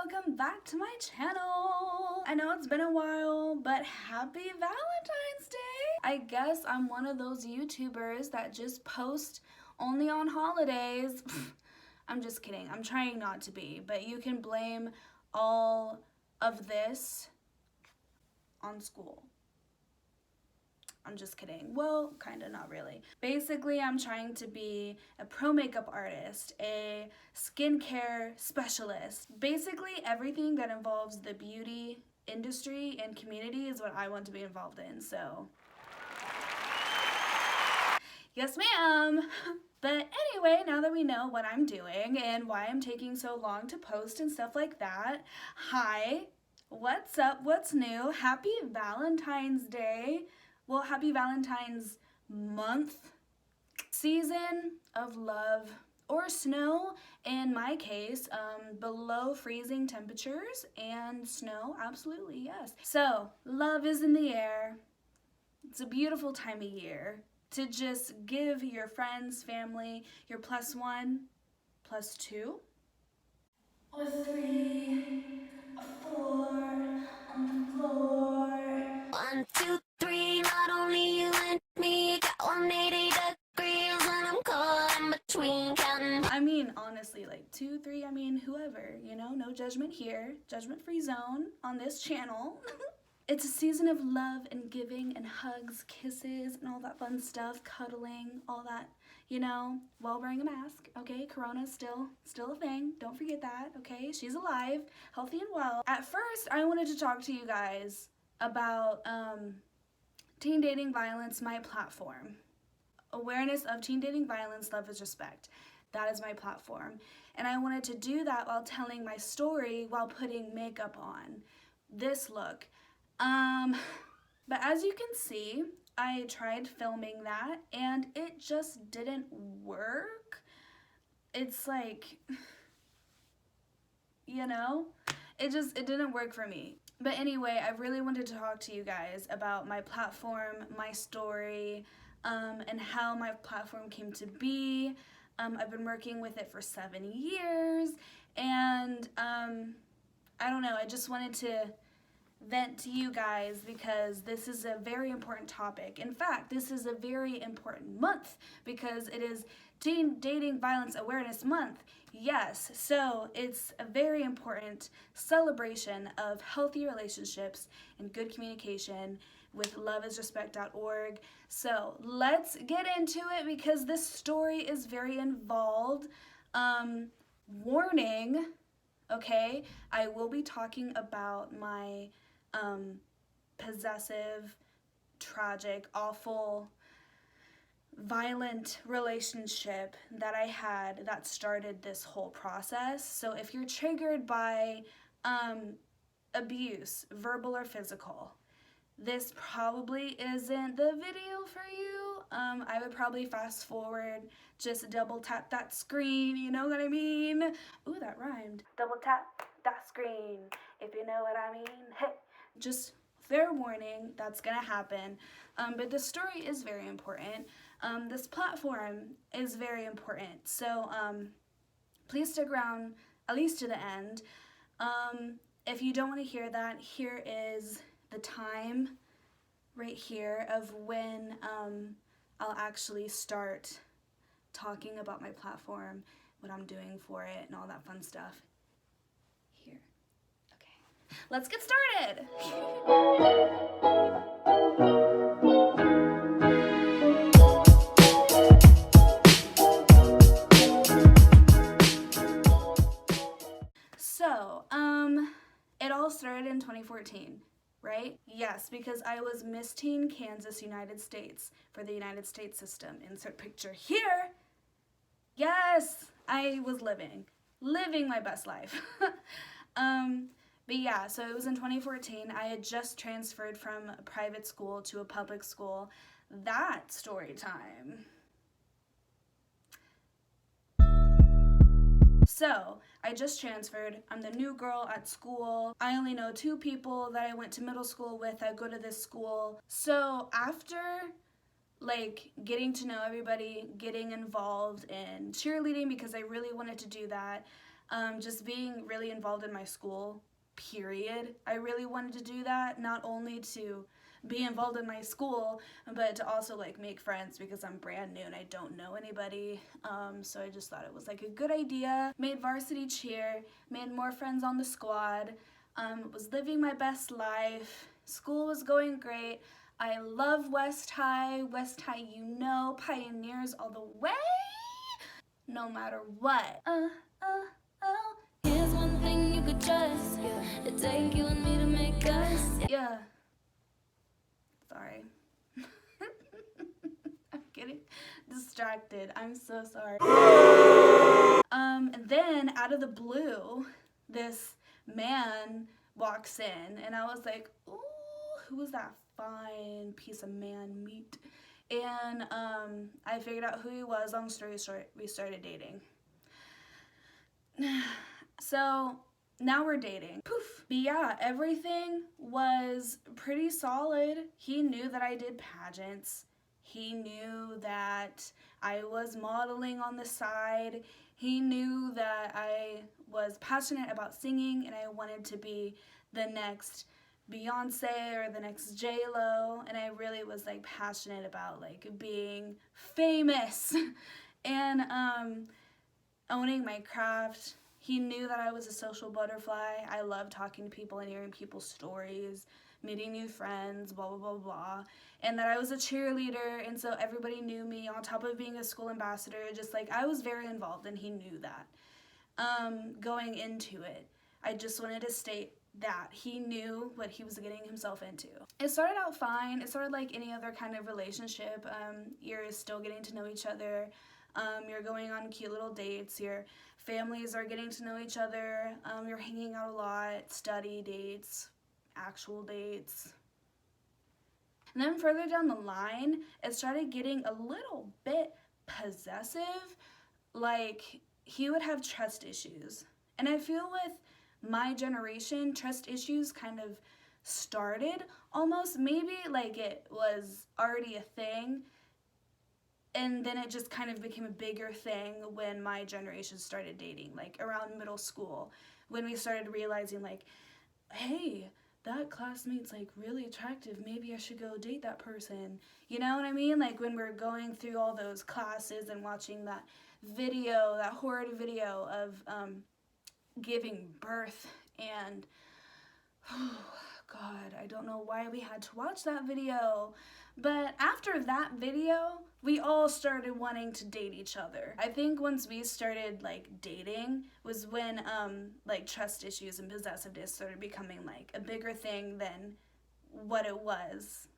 welcome back to my channel. I know it's been a while, but happy Valentine's Day. I guess I'm one of those YouTubers that just post only on holidays. I'm just kidding. I'm trying not to be, but you can blame all of this on school. I'm just kidding. Well, kinda, not really. Basically, I'm trying to be a pro makeup artist, a skincare specialist. Basically, everything that involves the beauty industry and community is what I want to be involved in, so. Yes, ma'am. But anyway, now that we know what I'm doing and why I'm taking so long to post and stuff like that, hi, what's up, what's new? Happy Valentine's Day. Well, happy Valentine's month, season of love or snow. In my case, below freezing temperatures and snow, absolutely, yes. So, love is in the air. It's a beautiful time of year to just give your friends, family, your plus one, plus two, or three, or four on the floor. 1, 2, 3, not only you and me, got 180 degrees and I'm caught in between counting. I mean, honestly, like 2, 3, I mean, whoever, you know, no judgment here, judgment-free zone on this channel. It's a season of love and giving and hugs, kisses, and all that fun stuff, cuddling, all that, you know, while wearing a mask, okay? Corona's still a thing, don't forget that, okay? She's alive, healthy and well. At first, I wanted to talk to you guys about teen dating violence, my platform. Awareness of teen dating violence, love is respect. That is my platform. And I wanted to do that while telling my story while putting makeup on. This look. But as you can see, I tried filming that and it just didn't work. It's like, you know, it didn't work for me. But anyway, I really wanted to talk to you guys about my platform, my story, and how my platform came to be. I've been working with it for 7 years, and I don't know, I just wanted to vent to you guys because this is a very important topic. In fact, this is a very important month because it is Teen Dating Violence Awareness Month. Yes, so it's a very important celebration of healthy relationships and good communication with loveisrespect.org. So let's get into it because this story is very involved. Warning, okay, I will be talking about my possessive, tragic, awful, violent relationship that I had that started this whole process. So if you're triggered by abuse, verbal or physical, this probably isn't the video for you. I would probably fast forward, just double tap that screen, you know what I mean? Ooh, that rhymed. Double tap that screen, if you know what I mean. Hey, just fair warning, that's gonna happen. But the story is very important. This platform is very important. So please stick around at least to the end. If you don't want to hear that, here is the time right here of when I'll actually start talking about my platform, what I'm doing for it, and all that fun stuff. Here. Okay. Let's get started! So, it all started in 2014, right? Yes, because I was Miss Teen Kansas, United States for the United States system. Insert picture here. Yes, I was living my best life. But yeah, so it was in 2014. I had just transferred from a private school to a public school. That story time. So, I just transferred. I'm the new girl at school. I only know 2 people that I went to middle school with. I go to this school. So, after like getting to know everybody, getting involved in cheerleading because I really wanted to do that, just being really involved in my school, period. I really wanted to do that, not only to be involved in my school, but to also like make friends because I'm brand new and I don't know anybody. So I just thought it was like a good idea. Made varsity cheer, made more friends on the squad, was living my best life. School was going great. I love West High. West High, you know, pioneers all the way, no matter what. Here's one thing you could trust. It'd take you and me to make us. Yeah. Sorry. I'm getting distracted. I'm so sorry. And then out of the blue, this man walks in, and I was like, ooh, who is that fine piece of man meat? And I figured out who he was. Long story short, we started dating. So now we're dating. Poof. But yeah, everything was pretty solid. He knew that I did pageants. He knew that I was modeling on the side. He knew that I was passionate about singing and I wanted to be the next Beyonce or the next J-Lo, and I really was like passionate about like being famous and owning my craft. He knew that I was a social butterfly. I love talking to people and hearing people's stories, meeting new friends, blah, blah, blah, blah. And that I was a cheerleader, and so everybody knew me on top of being a school ambassador. Just like I was very involved, and he knew that. Going into it, I just wanted to state that he knew what he was getting himself into. It started out fine. It started like any other kind of relationship. You're still getting to know each other. You're going on cute little dates. Your families are getting to know each other. You're hanging out a lot, study dates, actual dates. And then further down the line, it started getting a little bit possessive. Like, he would have trust issues. And I feel with my generation, trust issues kind of started almost. Maybe like it was already a thing, and then it just kind of became a bigger thing when my generation started dating, like around middle school, when we started realizing like, hey, that classmate's like really attractive, maybe I should go date that person. You know what I mean? Like when we're going through all those classes and watching that video, that horrid video of giving birth, and oh God, I don't know why we had to watch that video. But after that video, we all started wanting to date each other. I think once we started like dating was when like trust issues and possessiveness started becoming like a bigger thing than what it was.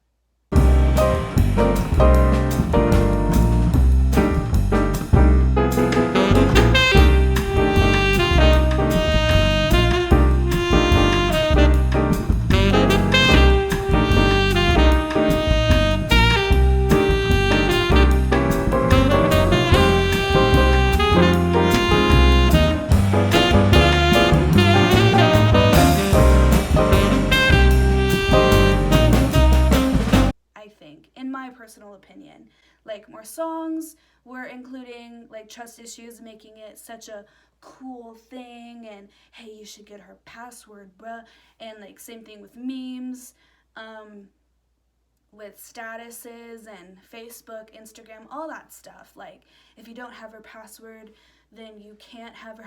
In my personal opinion, like more songs were including like trust issues, making it such a cool thing, and hey, you should get her password, bruh. And like same thing with memes, with statuses and Facebook, Instagram, all that stuff. Like if you don't have her password, then you can't have her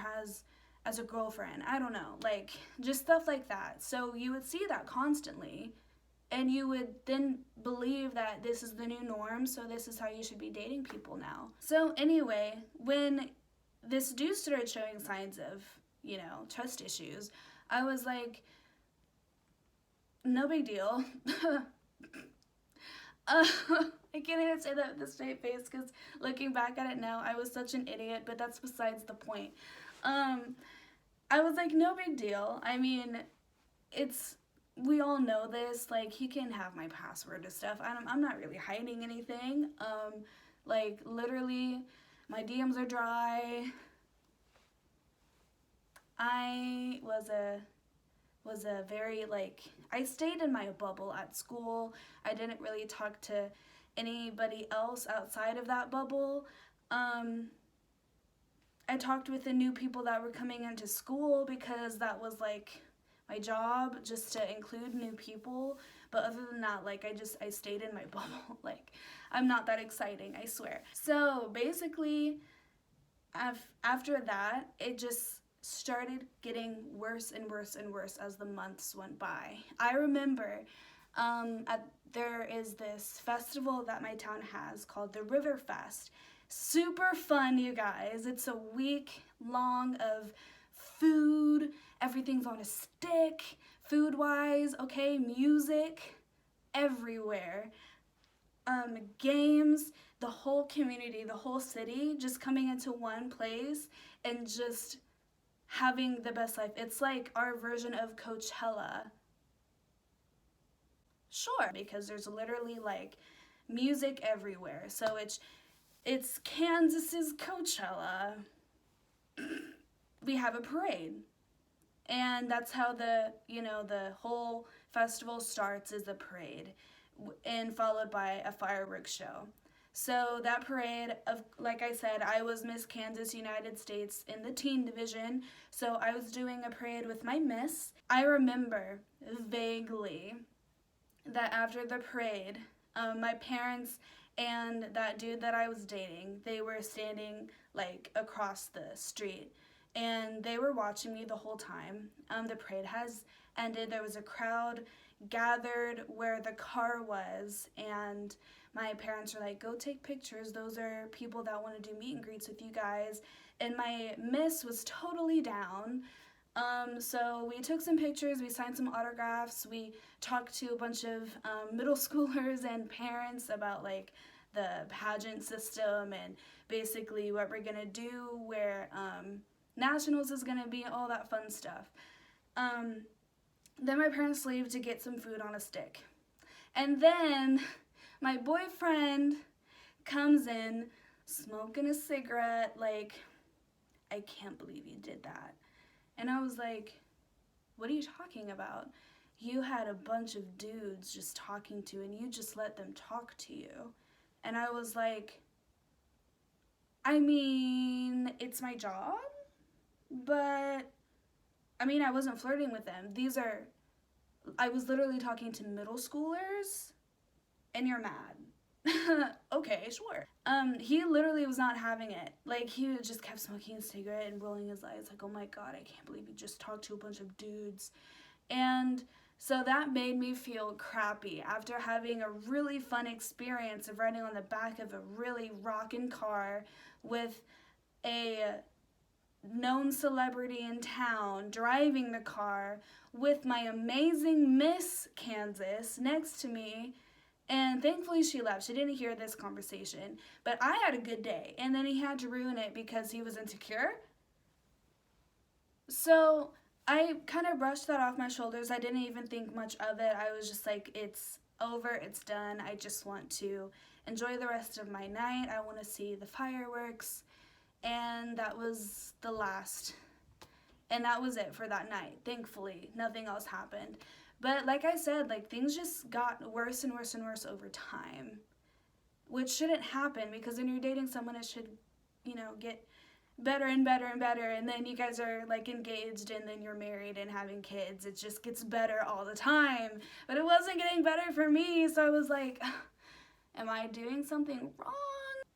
as a girlfriend. I don't know, like just stuff like that. So you would see that constantly. And you would then believe that this is the new norm, so this is how you should be dating people now. So anyway, when this dude started showing signs of, you know, trust issues, I was like, no big deal. I can't even say that with a straight face because looking back at it now, I was such an idiot, but that's besides the point. I was like, no big deal. I mean, we all know this, like, he can have my password and stuff. I'm not really hiding anything. Like, literally, my DMs are dry. I was a very, like, I stayed in my bubble at school. I didn't really talk to anybody else outside of that bubble. I talked with the new people that were coming into school because that was like my job, just to include new people. But other than that, like I stayed in my bubble. Like I'm not that exciting, I swear. So basically, after that, it just started getting worse and worse and worse as the months went by. I remember there is this festival that my town has called the River Fest. Super fun, you guys. It's a week long of food. Everything's on a stick, food-wise, okay? Music everywhere. Games, the whole community, the whole city just coming into one place and just having the best life. It's like our version of Coachella. Sure, because there's literally like music everywhere. So it's Kansas's Coachella. We have a parade. And that's how the whole festival starts, is a parade and followed by a fireworks show. So that parade, like I said, I was Miss Kansas United States in the teen division, so I was doing a parade with my miss. I remember vaguely that after the parade, my parents and that dude that I was dating, they were standing like across the street, and they were watching me the whole time. The parade has ended. There was a crowd gathered where the car was, and my parents were like, go take pictures, those are people that want to do meet and greets with you guys. And my miss was totally down. So we took some pictures, we signed some autographs, we talked to a bunch of middle schoolers and parents about like the pageant system and basically what we're gonna do, where nationals is gonna be, all that fun stuff. Then my parents leave to get some food on a stick. And then my boyfriend comes in smoking a cigarette, like, I can't believe you did that. And I was like, what are you talking about? You had a bunch of dudes just talking to, and you just let them talk to you. And I was like, I mean, it's my job, but I mean, I wasn't flirting with them. I was literally talking to middle schoolers, and you're mad. Okay, sure. He literally was not having it. Like, he just kept smoking a cigarette and rolling his eyes like, oh my God, I can't believe you just talked to a bunch of dudes. And so that made me feel crappy after having a really fun experience of riding on the back of a really rockin' car with a known celebrity in town, driving the car with my amazing Miss Kansas next to me. And thankfully she left. She didn't hear this conversation. But I had a good day. And then he had to ruin it because he was insecure. So I kind of brushed that off my shoulders. I didn't even think much of it. I was just like, it's over, it's done. I just want to enjoy the rest of my night. I want to see the fireworks. And that was the last. And that was it for that night. Thankfully, nothing else happened. But like I said, like, things just got worse and worse and worse over time, which shouldn't happen, because when you're dating someone, it should, get better and better and better, and then you guys are like engaged, and then you're married and having kids. It just gets better all the time. But it wasn't getting better for me, so I was like, am I doing something wrong?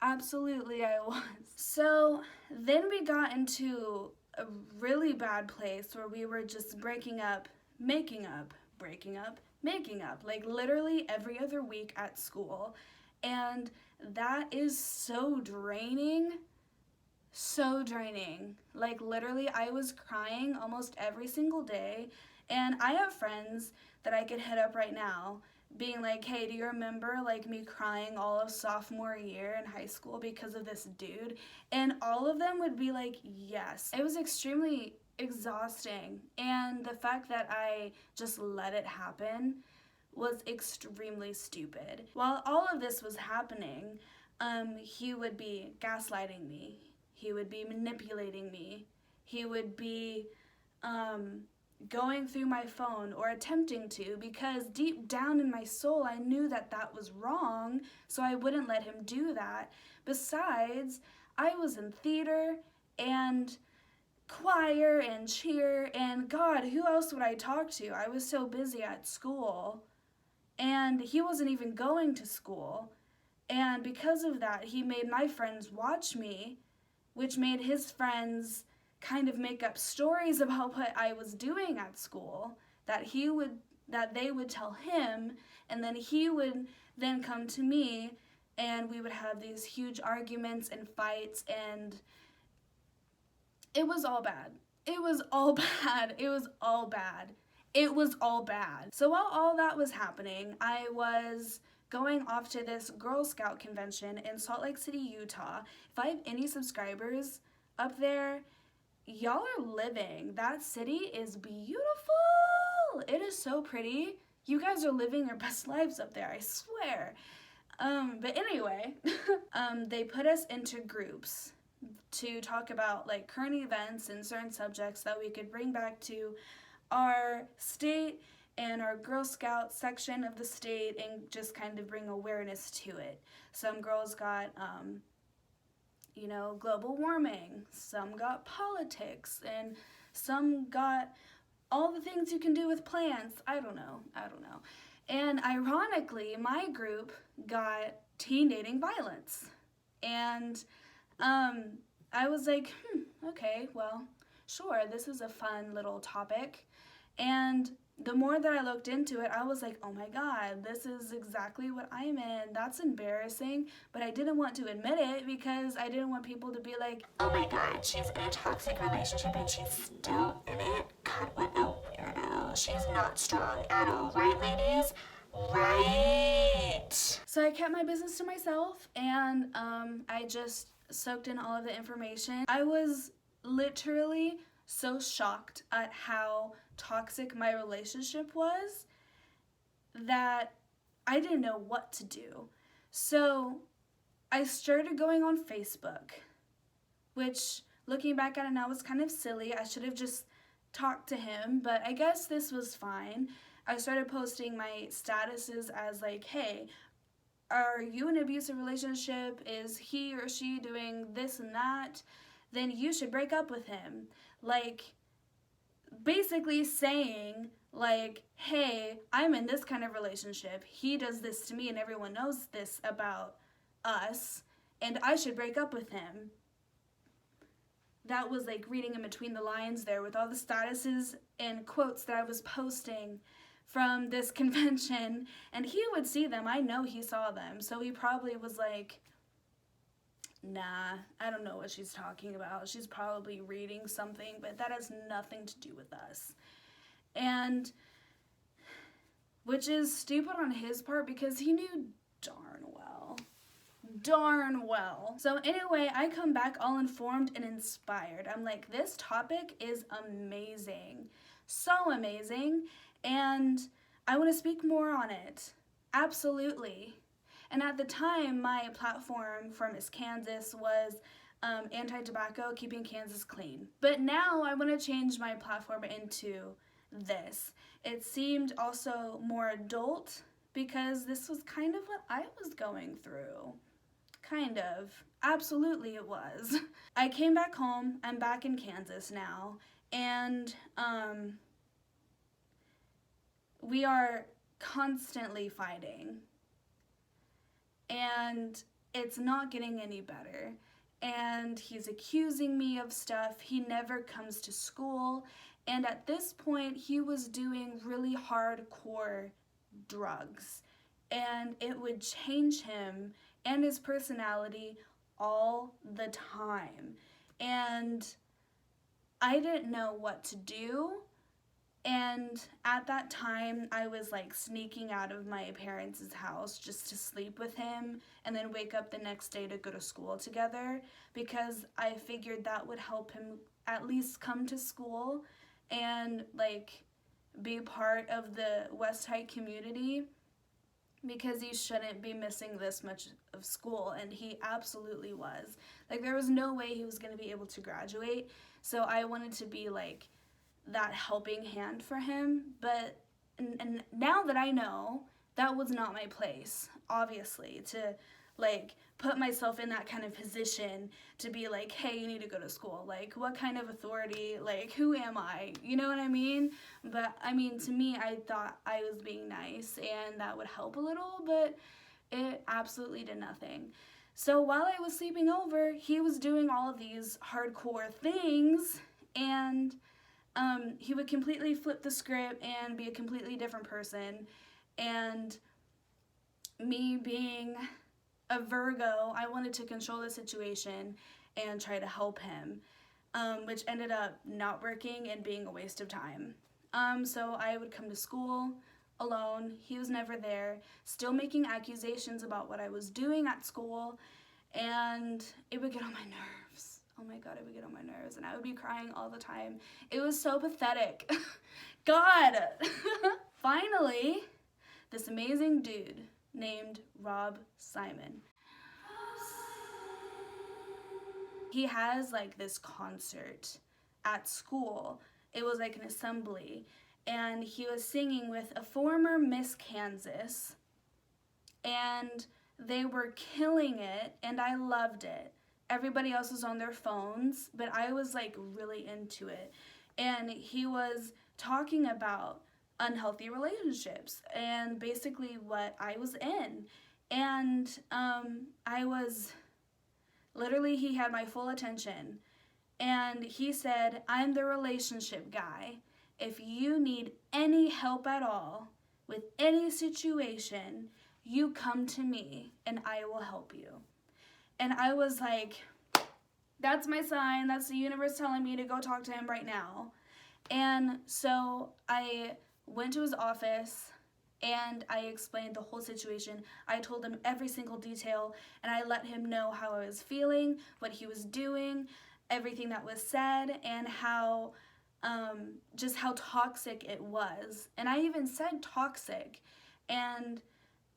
Absolutely I was. So then we got into a really bad place where we were just breaking up, making up, breaking up, making up, like literally every other week at school. And that is so draining. So draining. Like, literally, I was crying almost every single day. And I have friends that I could hit up right now being like, hey, do you remember like me crying all of sophomore year in high school because of this dude? And all of them would be like, yes. It was extremely exhausting, and the fact that I just let it happen was extremely stupid. While all of this was happening, he would be gaslighting me. He would be manipulating me. He would be going through my phone, or attempting to, because deep down in my soul I knew that that was wrong, so I wouldn't let him do that. Besides, I was in theater, and choir and cheer, and God, who else would I talk to? I was so busy at school, and he wasn't even going to school. And because of that, he made my friends watch me, which made his friends kind of make up stories about what I was doing at school that they would tell him, and then he would then come to me, and we would have these huge arguments and fights, and it was all bad. It was all bad. It was all bad. It was all bad. So while all that was happening, I was going off to this Girl Scout convention in Salt Lake City, Utah. If I have any subscribers up there, y'all are living. That city is beautiful. It is so pretty. You guys are living your best lives up there, I swear. But anyway, they put us into groups to talk about like current events and certain subjects that we could bring back to our state and our Girl Scout section of the state and just kind of bring awareness to it. Some girls got, global warming, some got politics, and some got all the things you can do with plants. I don't know. And ironically, my group got teen dating violence. And I was like, okay, well, sure, this is a fun little topic. And the more that I looked into it, I was like, oh my God, this is exactly what I'm in. That's embarrassing. But I didn't want to admit it because I didn't want people to be like, Oh my God, she's in a toxic relationship and she's still in it. God, what a weirdo. She's not strong at all, right, ladies? Right. So I kept my business to myself, and I just soaked in all of the information. I was literally so shocked at how toxic my relationship was that I didn't know what to do. So I started going on Facebook, which looking back at it now was kind of silly. I should have just talked to him, but I guess this was fine. I started posting my statuses as like, hey, are you in an abusive relationship? Is he or she doing this and that? Then you should break up with him. Like, basically saying, like, hey, I'm in this kind of relationship. He does this to me and everyone knows this about us, and I should break up with him. That was like reading in between the lines there with all the statuses and quotes that I was posting from this convention, and he would see them. I know he saw them, so he probably was like, nah, I don't know what she's talking about. She's probably reading something, but that has nothing to do with us. And which is stupid on his part because he knew darn well. So anyway, I come back all informed and inspired. I'm like, this topic is amazing. So amazing. And I want to speak more on it. Absolutely. And at the time, my platform for Miss Kansas was anti-tobacco, keeping Kansas clean. But now I want to change my platform into this. It seemed also more adult because this was kind of what I was going through. Kind of. Absolutely it was. I came back home. I'm back in Kansas now. And we are constantly fighting. And it's not getting any better. And he's accusing me of stuff. He never comes to school. And at this point, he was doing really hardcore drugs. And it would change him and his personality all the time. And I didn't know what to do. And at that time, I was like sneaking out of my parents' house just to sleep with him and then wake up the next day to go to school together because I figured that would help him at least come to school and like be part of the West High community because he shouldn't be missing this much of school, and he absolutely was. Like, there was no way he was going to be able to graduate, so I wanted to be like that helping hand for him. But and now that I know, that was not my place, obviously, to like, put myself in that kind of position to be like, hey, you need to go to school. Like, what kind of authority, like, who am I? You know what I mean? But, I mean, to me, I thought I was being nice and that would help a little, but it absolutely did nothing. So while I was sleeping over, he was doing all of these hardcore things, and he would completely flip the script and be a completely different person. And me being a Virgo, I wanted to control the situation and try to help him, which ended up not working and being a waste of time. So I would come to school alone. He was never there, still making accusations about what I was doing at school, and it would get on my nerves. Oh my God, it would get on my nerves, and I would be crying all the time. It was so pathetic. God! Finally, this amazing dude named Rob Simon. He has like this concert at school. It was like an assembly, and he was singing with a former Miss Kansas, and they were killing it, and I loved it. Everybody else was on their phones, but I was like really into it. And he was talking about unhealthy relationships and basically what I was in. And I was, literally, he had my full attention. And he said, I'm the relationship guy. If you need any help at all with any situation, you come to me and I will help you. And I was like, that's my sign. That's the universe telling me to go talk to him right now. And so I went to his office and I explained the whole situation. I told him every single detail, and I let him know how I was feeling, what he was doing, everything that was said, and how just how toxic it was. And I even said toxic. And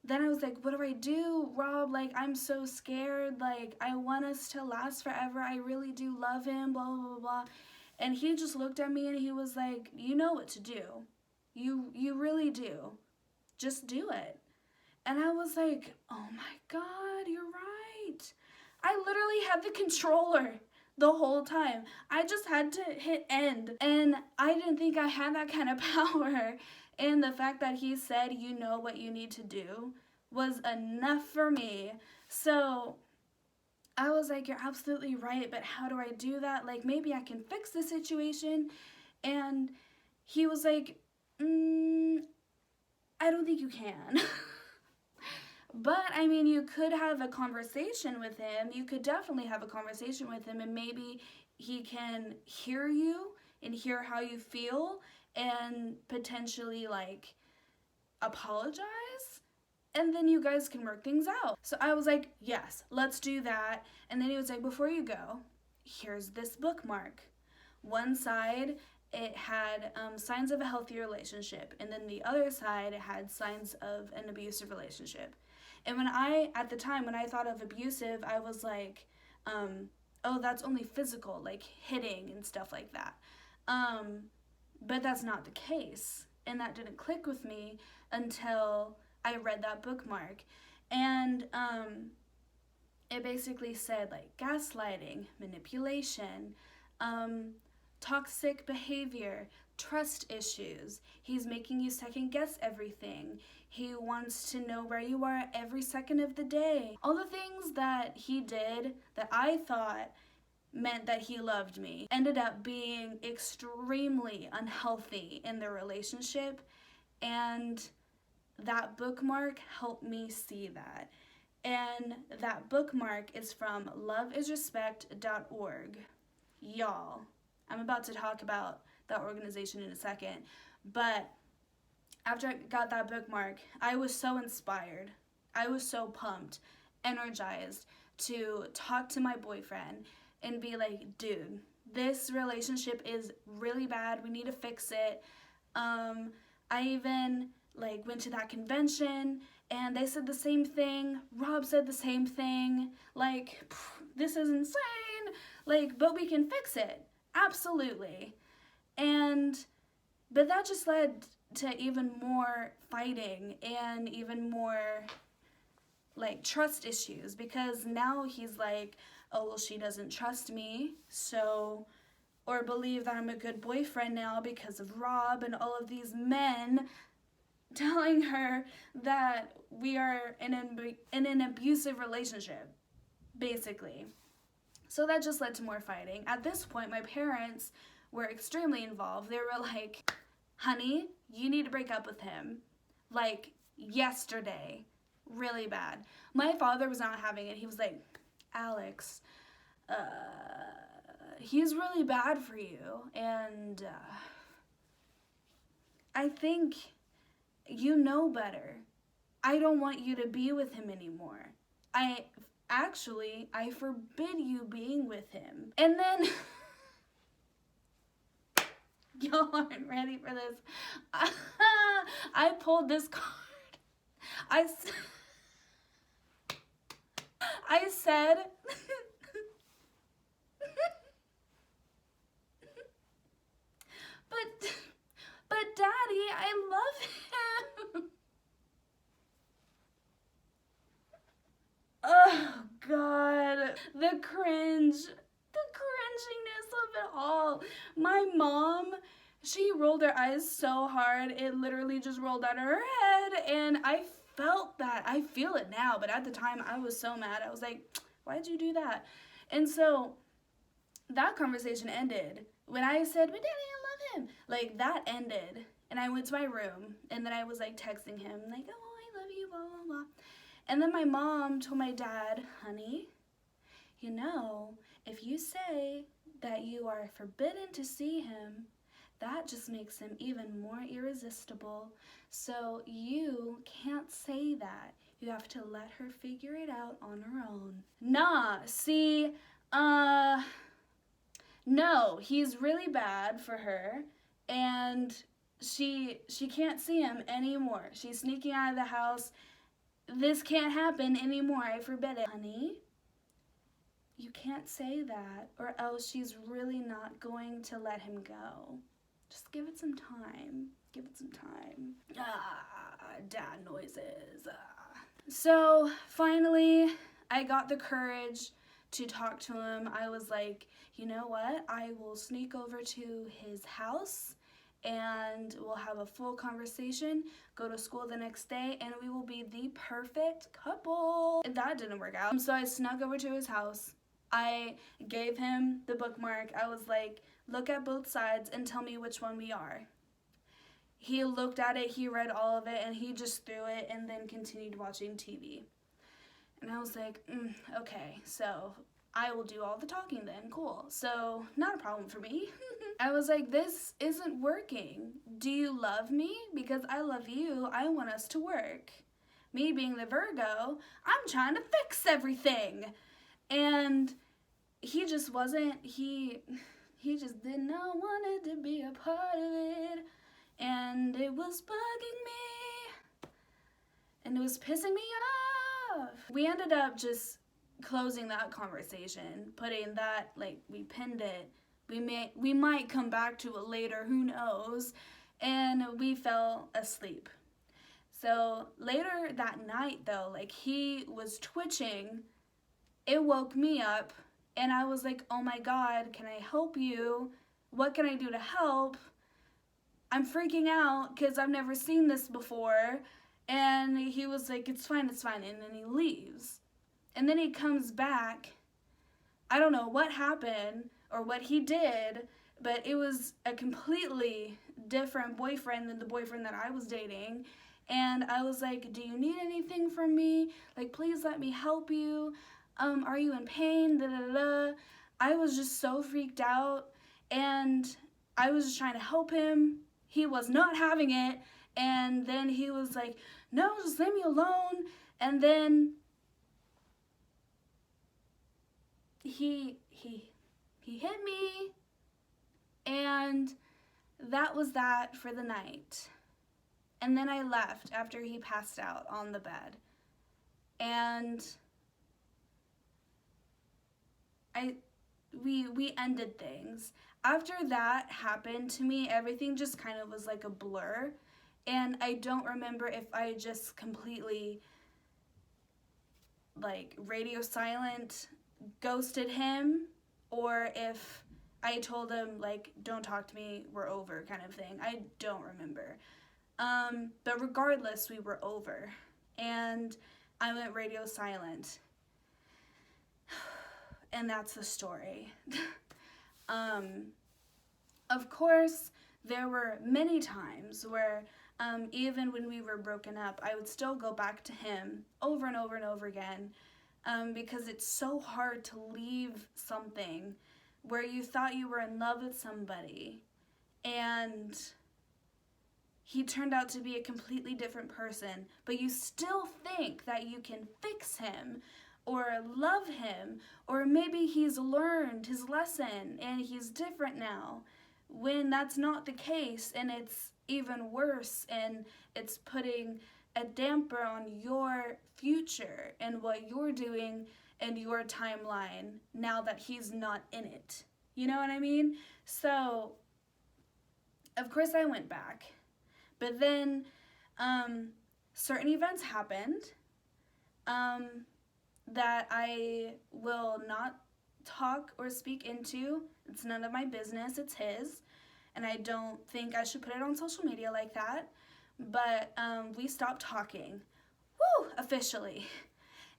then I was like, what do I do, Rob? Like, I'm so scared. Like, I want us to last forever. I really do love him, blah, blah, blah, blah. And he just looked at me and he was like, you know what to do. You really do. Just do it. And I was like, oh my God, you're right. I literally had the controller the whole time. I just had to hit end. And I didn't think I had that kind of power. And the fact that he said, you know what you need to do, was enough for me. So I was like, you're absolutely right, but how do I do that? Like, maybe I can fix the situation. And he was like, I don't think you can. But, I mean, you could have a conversation with him. You could definitely have a conversation with him, and maybe he can hear you and hear how you feel and potentially, like, apologize. And then you guys can work things out. So I was like, yes, let's do that. And then he was like, before you go, here's this bookmark. One side, it had signs of a healthy relationship. And then the other side, it had signs of an abusive relationship. And at the time, when I thought of abusive, I was like, oh, that's only physical, like hitting and stuff like that. But that's not the case. And that didn't click with me until I read that bookmark. And it basically said, like, gaslighting, manipulation, toxic behavior, trust issues. He's making you second guess everything. He wants to know where you are every second of the day. All the things that he did that I thought meant that he loved me ended up being extremely unhealthy in the relationship. And that bookmark helped me see that. And that bookmark is from loveisrespect.org. Y'all, I'm about to talk about that organization in a second, but after I got that bookmark, I was so inspired. I was so pumped, energized to talk to my boyfriend and be like, dude, this relationship is really bad. We need to fix it. I even went to that convention and they said the same thing. Rob said the same thing. This is insane. But we can fix it. Absolutely. But that just led to even more fighting and even more like trust issues, because now he's like, oh, well, she doesn't trust me, so, or believe that I'm a good boyfriend now because of Rob and all of these men telling her that we are in an abusive relationship, basically. So that just led to more fighting. At this point, my parents were extremely involved. They were like, honey, you need to break up with him. Like, yesterday. Really bad. My father was not having it. He was like, Alex, he's really bad for you. And I think you know better. I don't want you to be with him anymore. I forbid you being with him. And then, y'all aren't ready for this. I pulled this card. I said, but Daddy, I love him. Oh, God. The cringiness of it all. My mom, she rolled her eyes so hard, it literally just rolled out of her head, and I felt that. I feel it now, but at the time, I was so mad. I was like, why'd you do that? And so, that conversation ended. When I said, but Daddy, I love him. Like, that ended, and I went to my room, and then I was, like, texting him, like, oh, I love you, blah, blah, blah. And then my mom told my dad, honey, you know, if you say that you are forbidden to see him, that just makes him even more irresistible. So you can't say that. You have to let her figure it out on her own. Nah, see, no, he's really bad for her, and she can't see him anymore. She's sneaking out of the house. This can't happen anymore. I forbid it. Honey, you can't say that, or else she's really not going to let him go. Just give it some time. Give it some time. Dad noises. So, finally, I got the courage to talk to him. I was like, you know what? I will sneak over to his house and we'll have a full conversation, go to school the next day, and we will be the perfect couple. That didn't work out. So I snuck over to his house. I gave him the bookmark. I was like, look at both sides and tell me which one we are. He looked at it, he read all of it, and he just threw it and then continued watching TV. And I was like, okay, so I will do all the talking then, cool. So, not a problem for me. I was like, this isn't working. Do you love me? Because I love you, I want us to work. Me being the Virgo, I'm trying to fix everything. And he just wasn't, he just did not want to be a part of it. And it was bugging me. And it was pissing me off. We ended up just closing that conversation, putting that, like, we pinned it. We might come back to it later, who knows? And we fell asleep. So later that night, though, like, he was twitching. It woke me up, and I was like, oh my God, can I help you? What can I do to help? I'm freaking out because I've never seen this before. And he was like, it's fine. And then he leaves. And then he comes back. I don't know what happened or what he did, but it was a completely different boyfriend than the boyfriend that I was dating. And I was like, do you need anything from me? Like, please let me help you. Are you in pain? Da, da, da. I was just so freaked out, and I was just trying to help him. He was not having it, and then he was like, no, just leave me alone. And then he hit me, and that was that for the night. And then I left after he passed out on the bed. And we ended things. After that happened to me, everything just kind of was like a blur. And I don't remember if I just completely like radio silent ghosted him, or if I told him like, don't talk to me, we're over kind of thing. I don't remember. But regardless, we were over, and I went radio silent. And that's the story. Of course, there were many times where even when we were broken up, I would still go back to him over and over and over again, because it's so hard to leave something where you thought you were in love with somebody and he turned out to be a completely different person, but you still think that you can fix him or love him, or maybe he's learned his lesson and he's different now, when that's not the case, and it's even worse, and it's putting a damper on your future and what you're doing and your timeline now that he's not in it. You know what I mean? So, of course I went back. But then certain events happened that I will not talk or speak into. It's none of my business, it's his. And I don't think I should put it on social media like that. But we stopped talking. Woo! Officially.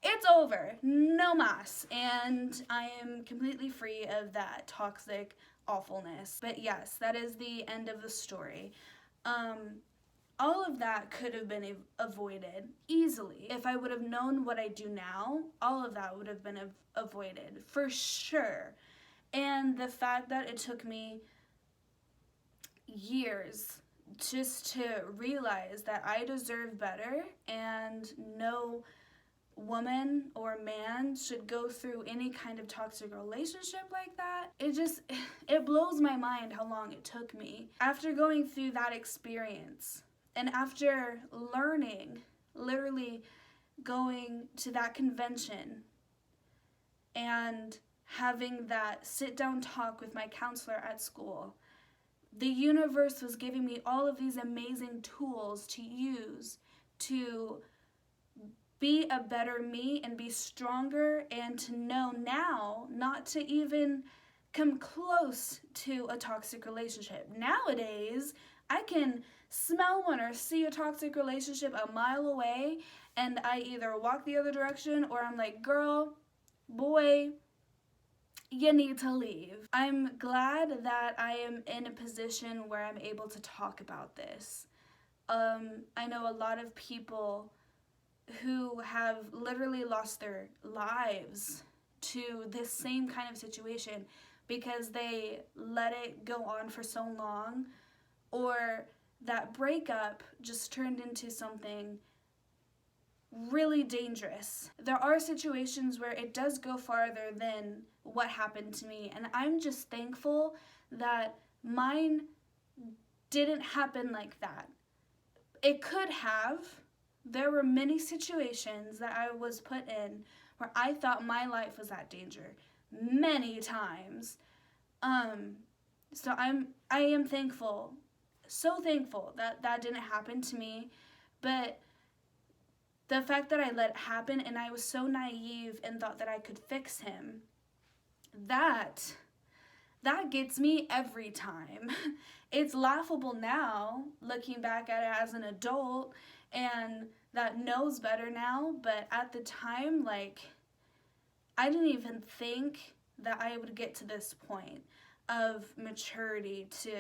It's over. No mas. And I am completely free of that toxic awfulness. But yes, that is the end of the story. All of that could have been avoided easily. If I would have known what I do now, all of that would have been avoided, for sure. And the fact that it took me years just to realize that I deserve better, and no woman or man should go through any kind of toxic relationship like that. It blows my mind how long it took me. After going through that experience, and after learning, literally going to that convention and having that sit-down talk with my counselor at school, the universe was giving me all of these amazing tools to use to be a better me and be stronger, and to know now not to even come close to a toxic relationship. Nowadays, I can smell one or see a toxic relationship a mile away, and I either walk the other direction or I'm like, girl, boy, you need to leave. I'm glad that I am in a position where I'm able to talk about this. I know a lot of people who have literally lost their lives to this same kind of situation because they let it go on for so long, or that breakup just turned into something really dangerous. There are situations where it does go farther than what happened to me, and I'm just thankful that mine didn't happen like that. It could have. There were many situations that I was put in where I thought my life was at danger many times. So I am thankful, so thankful that that didn't happen to me. But the fact that I let it happen and I was so naive and thought that I could fix him, that gets me every time. It's laughable now, looking back at it as an adult and that knows better now, but at the time, like, I didn't even think that I would get to this point of maturity to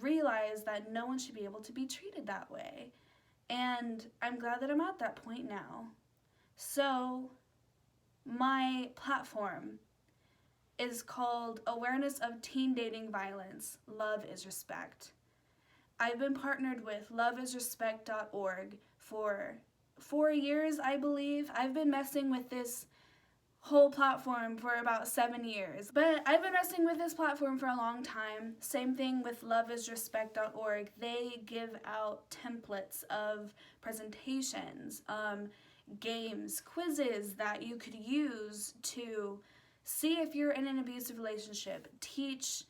realize that no one should be able to be treated that way. And I'm glad that I'm at that point now. So, my platform is called Awareness of Teen Dating Violence, Love is Respect. I've been partnered with loveisrespect.org for 4 years, I believe. I've been messing with this whole platform for about 7 years. But I've been messing with this platform for a long time. Same thing with loveisrespect.org. They give out templates of presentations, games, quizzes that you could use to see if you're in an abusive relationship, teach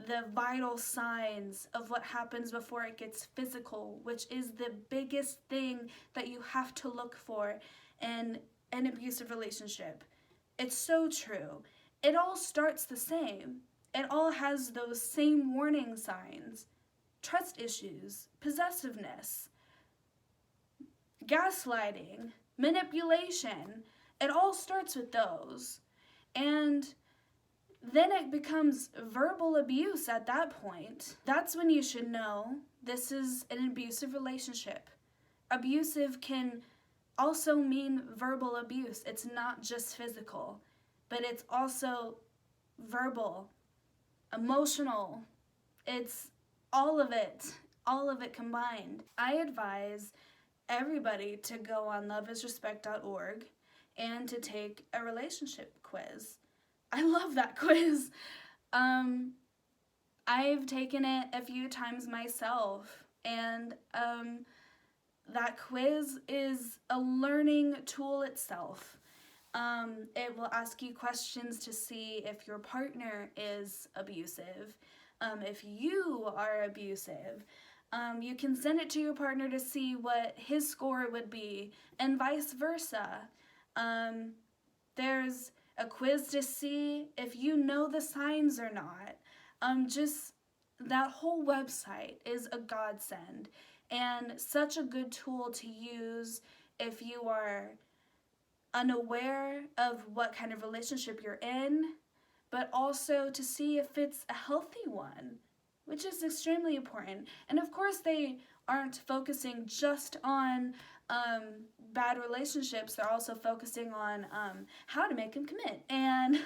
the vital signs of what happens before it gets physical, which is the biggest thing that you have to look for. And an abusive relationship. It's so true. It all starts the same. It all has those same warning signs. Trust issues, possessiveness, gaslighting, manipulation. It all starts with those. And then it becomes verbal abuse at that point. That's when you should know this is an abusive relationship. Abusive can also mean verbal abuse. It's not just physical, but it's also verbal, emotional. It's all of it combined. I advise everybody to go on loveisrespect.org and to take a relationship quiz. I love that quiz. I've taken it a few times myself, and that quiz is a learning tool itself. It will ask you questions to see if your partner is abusive, if you are abusive. You can send it to your partner to see what his score would be, and vice versa. There's a quiz to see if you know the signs or not. Just that whole website is a godsend and such a good tool to use if you are unaware of what kind of relationship you're in, but also to see if it's a healthy one, which is extremely important. And of course, they aren't focusing just on bad relationships. They're also focusing on how to make him commit and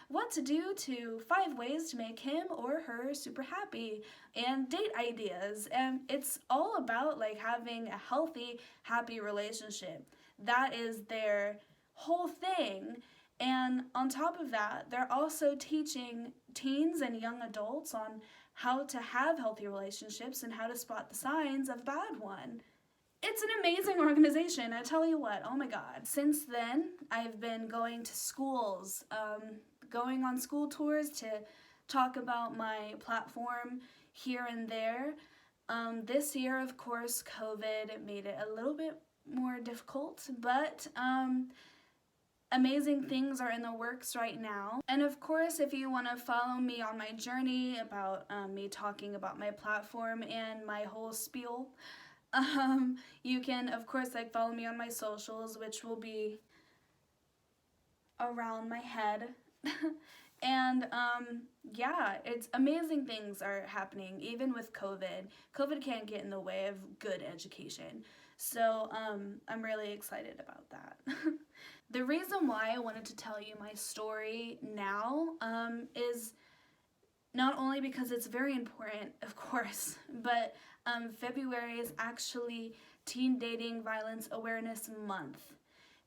what to do to 5 ways to make him or her super happy, and date ideas. And it's all about like having a healthy, happy relationship. That is their whole thing. And on top of that, they're also teaching teens and young adults on how to have healthy relationships and how to spot the signs of a bad one. It's an amazing organization, I tell you what, oh my God. Since then, I've been going to schools, going on school tours to talk about my platform here and there. This year, of course, COVID made it a little bit more difficult, but amazing things are in the works right now. And of course, if you want to follow me on my journey about me talking about my platform and my whole spiel, you can, of course, like follow me on my socials, which will be around my head. And yeah, it's amazing things are happening, even with COVID. COVID can't get in the way of good education. So I'm really excited about that. The reason why I wanted to tell you my story now is not only because it's very important, of course, but February is actually Teen Dating Violence Awareness Month.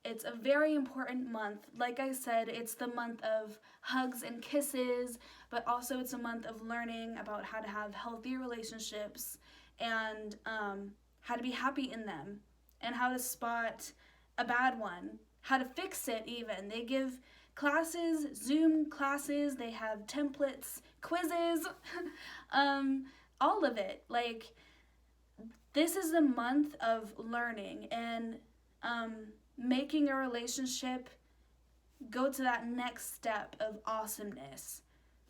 It's a very important month. Like I said, it's the month of hugs and kisses, but also it's a month of learning about how to have healthy relationships and how to be happy in them and how to spot a bad one, how to fix it even. They give classes, Zoom classes, they have templates, quizzes, all of it. Like, this is a month of learning and making a relationship go to that next step of awesomeness,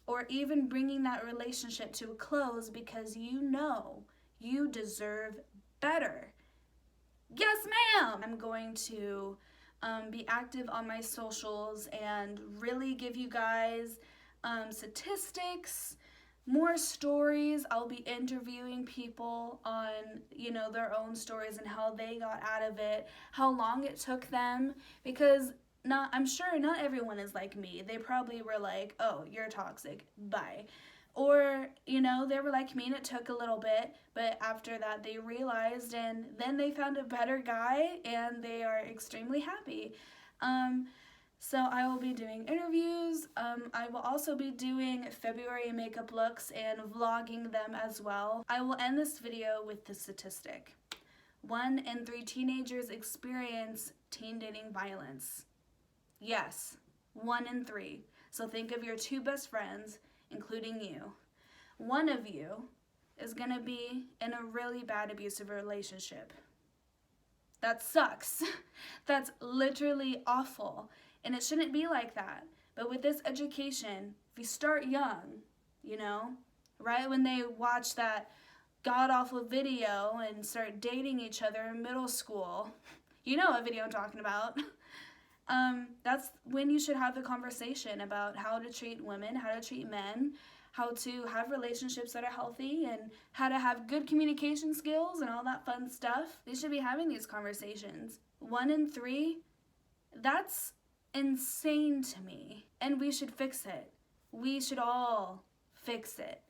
or even bringing that relationship to a close because you know you deserve better. Yes, ma'am! I'm going to be active on my socials and really give you guys statistics, more stories. I'll be interviewing people on, their own stories and how they got out of it, how long it took them, because I'm sure not everyone is like me. They probably were like, oh, you're toxic, bye. Or, they were like me and it took a little bit, but after that they realized and then they found a better guy and they are extremely happy. So I will be doing interviews. I will also be doing February makeup looks and vlogging them as well. I will end this video with the statistic. 1 in 3 teenagers experience teen dating violence. Yes, 1 in 3. So think of your 2 best friends, including you. One of you is gonna be in a really bad abusive relationship. That sucks. That's literally awful. And it shouldn't be like that. But with this education, if you start young, you know, right when they watch that god-awful video and start dating each other in middle school, you know what video I'm talking about. That's when you should have the conversation about how to treat women, how to treat men, how to have relationships that are healthy, and how to have good communication skills and all that fun stuff. They should be having these conversations. 1 in 3, that's insane to me. And we should fix it. We should all fix it.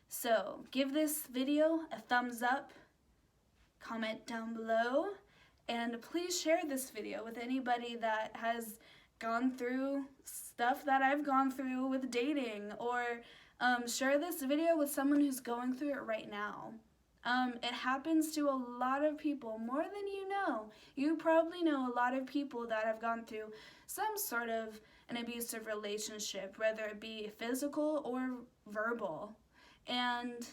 So give this video a thumbs up, comment down below, and please share this video with anybody that has gone through stuff that I've gone through with dating, or share this video with someone who's going through it right now. It happens to a lot of people, more than you know. You probably know a lot of people that have gone through some sort of an abusive relationship, whether it be physical or verbal. And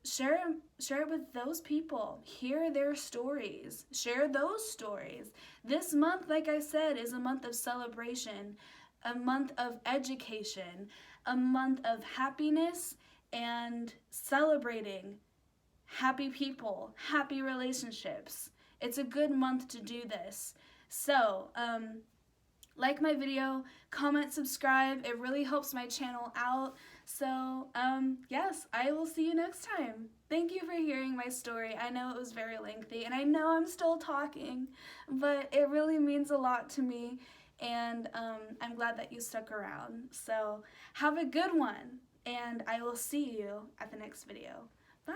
share it with those people. Hear their stories. Share those stories. This month, like I said, is a month of celebration, a month of education, a month of happiness and celebrating happy people, happy relationships. It's a good month to do this. So, like my video, comment, subscribe. It really helps my channel out. So, yes, I will see you next time. Thank you for hearing my story. I know it was very lengthy, and I know I'm still talking, but it really means a lot to me, and I'm glad that you stuck around. So, have a good one, and I will see you at the next video. Bye!